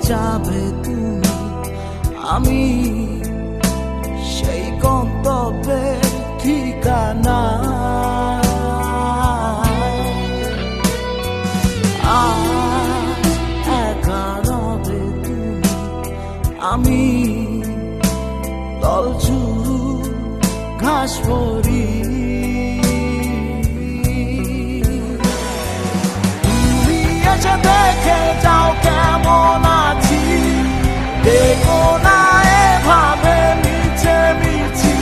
যাবে তুমি, আমি সেই গন্তব্যের ঠিকানা। একা রবে তুমি, আমি দলছুট ঘাস ভরি। তুমি এসে দেখে যাও কেমন আছি, দেখো না এভাবে মিছে মিছি।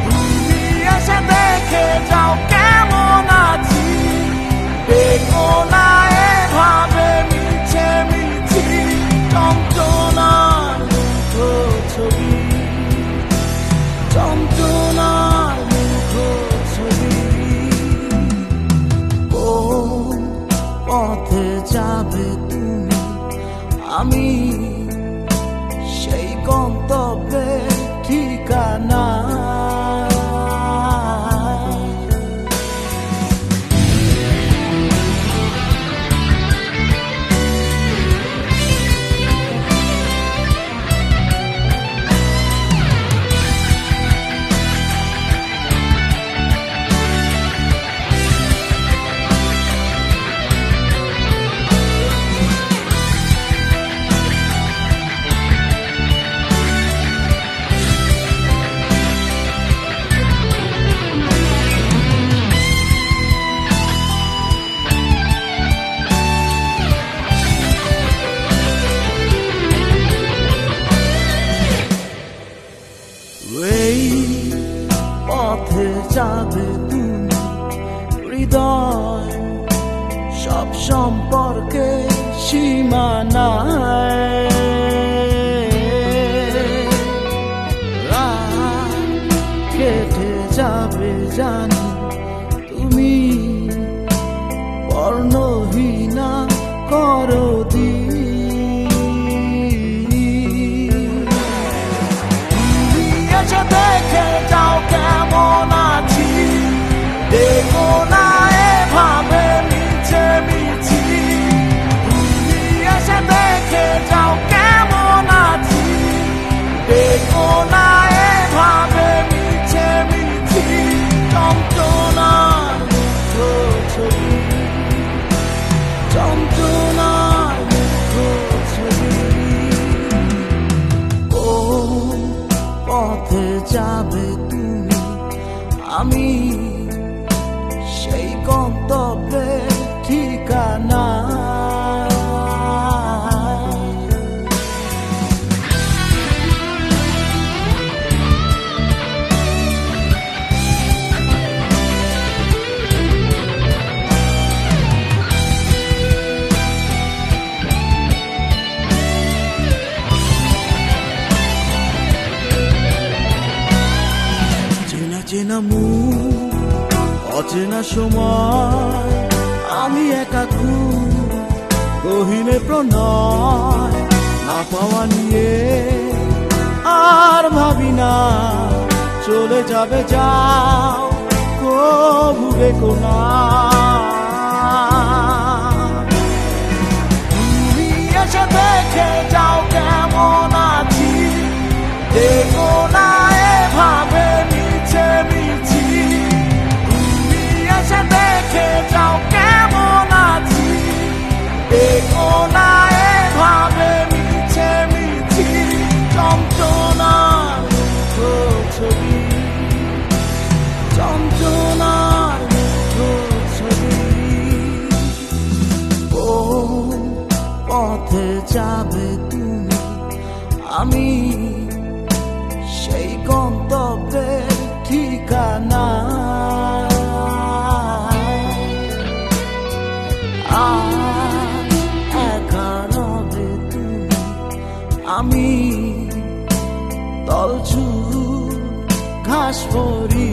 তুমি এসে দেখে যাও কেমন আছি, দেখো না এভাবে মিছে মিছি। যন্ত্রণার মুখছবি, যন্ত্রণার মুখছবি। কোন পথে যাবে তুমি, আমি সেই গন্তব্যের ঠিকানা। এই পথে যাবে তুমি, হৃদয় সব সম্পর্কে সীমানায়। রাত কেটে যাবে জানি, তুমি বর্ণহীনা করো দিন। দেখে যাও কেমন আছি, দেখো না এভাবে মিছে মিছি। তুমি এসে দেখে যাও কেমন আছি, দেখো না এভাবে মিছে মিছি। যন্ত্রণার মুখছবি, যন্ত্রণার মুখছবি। পথে যাবে তুমি, আমি সেই গন্তব্যের ঠিকানা। চেনা মুখ, অচেনা সময়, আমি একা খুব গহীনে প্রণয়। না পাওয়া নিয়ে আর ভাবি না, চলে যাবে যাও কবু দেখো না। তুমি এসে দেখে যাও কেমন আছি, দেখো না এভাবে মিছে মিছি। তুমি এসে দেখে যাও কেমন আছি, দেখো না এভাবে মিছে মিছি। যন্ত্রণার মুখছবি, যন্ত্রণার মুখছবি। কোন পথে যাবে তুমি, আমি সেই গন্তব্যের ঠিকানা। একা রবে তুমি, আমি দলছুট ঘাস ভরি।